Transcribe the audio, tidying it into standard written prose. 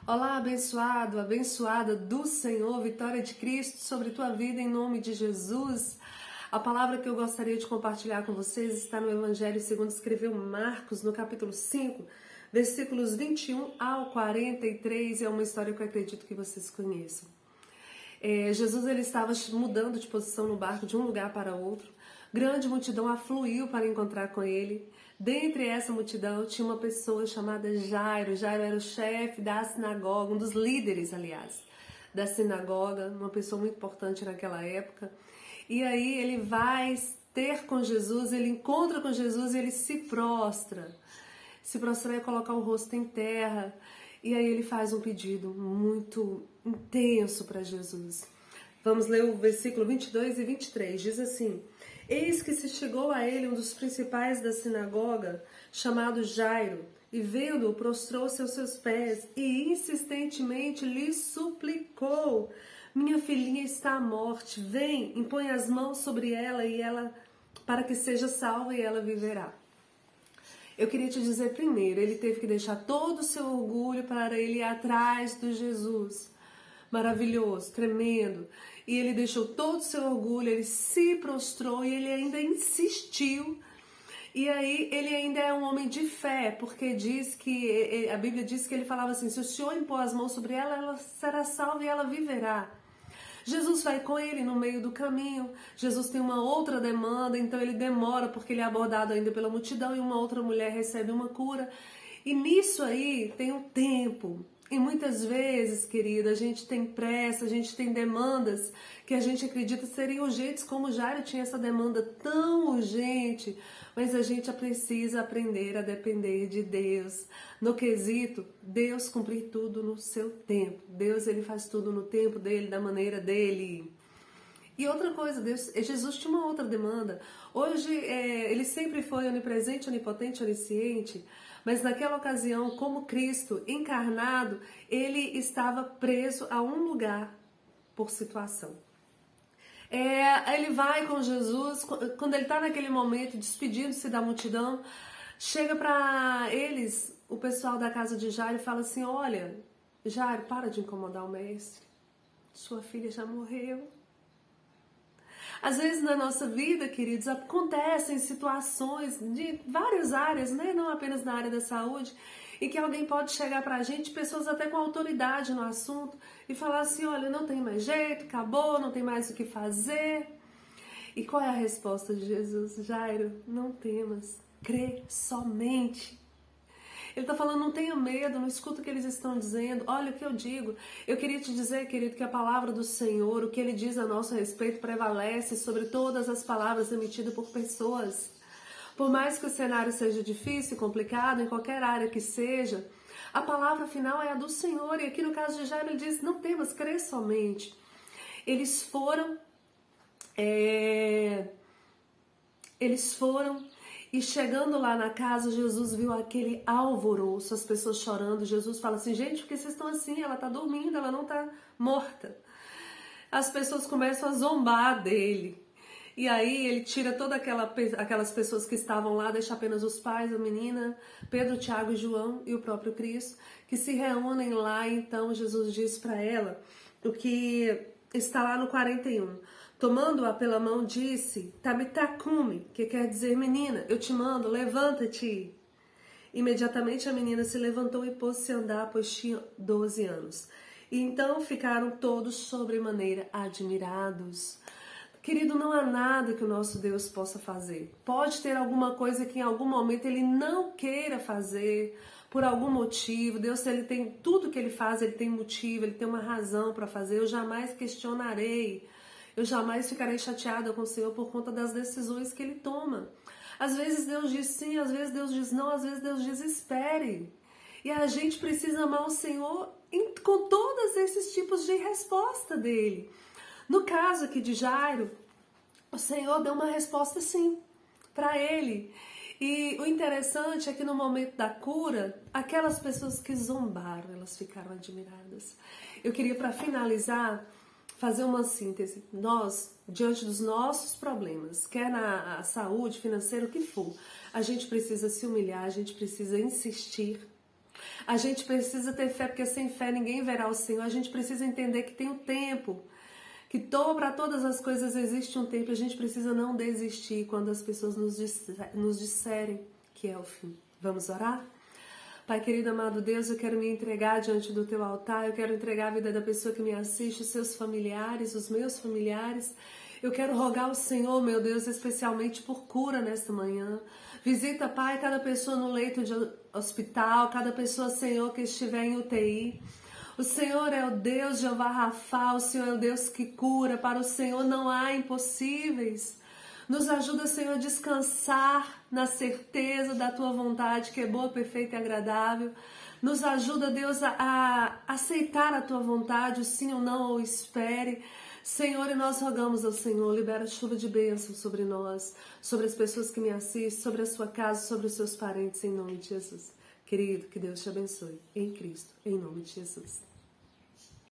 Olá, abençoado, abençoada do Senhor, vitória de Cristo sobre tua vida em nome de Jesus. A palavra que eu gostaria de compartilhar com vocês está no Evangelho segundo escreveu Marcos, no capítulo 5, versículos 21 ao 43. É uma história que eu acredito que vocês conheçam. Jesus ele estava mudando de posição no barco de um lugar para outro. Grande multidão afluiu para encontrar com ele. Dentre essa multidão tinha uma pessoa chamada Jairo. Jairo era o chefe da sinagoga, um dos líderes, aliás, da sinagoga, uma pessoa muito importante naquela época. E aí ele vai ter com Jesus, ele encontra com Jesus e ele se prostra. Se prostrar é colocar o rosto em terra. E aí ele faz um pedido muito intenso para Jesus. Vamos ler o versículo 22 e 23. Diz assim: Eis que se chegou a ele um dos principais da sinagoga, chamado Jairo, e vendo-o, prostrou-se aos seus pés e insistentemente lhe suplicou: Minha filhinha está à morte, vem, impõe as mãos sobre ela e ela para que seja salva e ela viverá. Eu queria te dizer primeiro, ele teve que deixar todo o seu orgulho para ele ir atrás do Jesus. Maravilhoso, tremendo. E ele deixou todo o seu orgulho, ele se prostrou e ele ainda insistiu. E aí ele ainda é um homem de fé, porque diz que a Bíblia diz que ele falava assim: se o Senhor impor as mãos sobre ela, ela será salva e ela viverá. Jesus vai com ele no meio do caminho. Jesus tem uma outra demanda, então ele demora porque ele é abordado ainda pela multidão e uma outra mulher recebe uma cura. E nisso aí tem um tempo. E muitas vezes, querida, a gente tem pressa, a gente tem demandas que a gente acredita serem urgentes, como Jairo tinha essa demanda tão urgente, mas a gente precisa aprender a depender de Deus. No quesito, Deus cumprir tudo no seu tempo. Deus, ele faz tudo no tempo dele, da maneira dele. E outra coisa, Jesus tinha uma outra demanda. Hoje, ele sempre foi onipresente, onipotente, onisciente, mas naquela ocasião, como Cristo encarnado, ele estava preso a um lugar por situação. Ele vai com Jesus, quando ele está naquele momento, despedindo-se da multidão, chega para eles, o pessoal da casa de Jairo, e fala assim: olha, Jairo, para de incomodar o mestre, sua filha já morreu. Às vezes na nossa vida, queridos, acontecem situações de várias áreas, né? Não apenas na área da saúde, em que alguém pode chegar pra gente, pessoas até com autoridade no assunto, e falar assim: olha, não tem mais jeito, acabou, não tem mais o que fazer. E qual é a resposta de Jesus? Jairo, não temas, crê somente. Ele está falando: não tenha medo, não escuta o que eles estão dizendo, olha o que eu digo. Eu queria te dizer, querido, que a palavra do Senhor, o que ele diz a nosso respeito, prevalece sobre todas as palavras emitidas por pessoas. Por mais que o cenário seja difícil, complicado, em qualquer área que seja, a palavra final é a do Senhor. E aqui no caso de Jairo, ele diz: não temas, crê somente. Eles foram e chegando lá na casa, Jesus viu aquele alvoroço, as pessoas chorando. Jesus fala assim: gente, por que vocês estão assim? Ela está dormindo, ela não está morta. As pessoas começam a zombar dele. E aí ele tira todas aquelas pessoas que estavam lá, deixa apenas os pais, a menina, Pedro, Tiago e João e o próprio Cristo, que se reúnem lá. Então Jesus diz para ela o que está lá no 41. Tomando-a pela mão, disse: Tabita cumi, que quer dizer: menina, eu te mando, levanta-te. Imediatamente a menina se levantou e pôs-se a andar, pois tinha 12 anos. E então ficaram todos sobremaneira admirados. Querido, não há nada que o nosso Deus possa fazer. Pode ter alguma coisa que em algum momento ele não queira fazer, por algum motivo. Deus, ele tem tudo que ele faz, ele tem motivo, ele tem uma razão para fazer. Eu jamais questionarei. Eu jamais ficarei chateada com o Senhor por conta das decisões que ele toma. Às vezes Deus diz sim, às vezes Deus diz não, às vezes Deus diz espere. E a gente precisa amar o Senhor com todos esses tipos de resposta dele. No caso aqui de Jairo, o Senhor deu uma resposta sim para ele. E o interessante é que no momento da cura, aquelas pessoas que zombaram, elas ficaram admiradas. Eu queria, para finalizar, fazer uma síntese. Nós, diante dos nossos problemas, quer na saúde, financeira, o que for, a gente precisa se humilhar, a gente precisa insistir. A gente precisa ter fé, porque sem fé ninguém verá o Senhor. A gente precisa entender que tem um tempo, que para todas as coisas existe um tempo. A gente precisa não desistir quando as pessoas nos disserem que é o fim. Vamos orar? Pai querido, amado Deus, eu quero me entregar diante do Teu altar, eu quero entregar a vida da pessoa que me assiste, os seus familiares, os meus familiares. Eu quero rogar ao Senhor, meu Deus, especialmente por cura nesta manhã. Visita, Pai, cada pessoa no leito de hospital, cada pessoa, Senhor, que estiver em UTI. O Senhor é o Deus Jeová Rafá, o Senhor é o Deus que cura. Para o Senhor não há impossíveis. Nos ajuda, Senhor, a descansar na certeza da Tua vontade, que é boa, perfeita e agradável. Nos ajuda, Deus, a aceitar a Tua vontade, o sim ou não, ou espere. Senhor, e nós rogamos ao Senhor, libera chuva de bênção sobre nós, sobre as pessoas que me assistem, sobre a sua casa, sobre os seus parentes, em nome de Jesus. Querido, que Deus te abençoe, em Cristo, em nome de Jesus.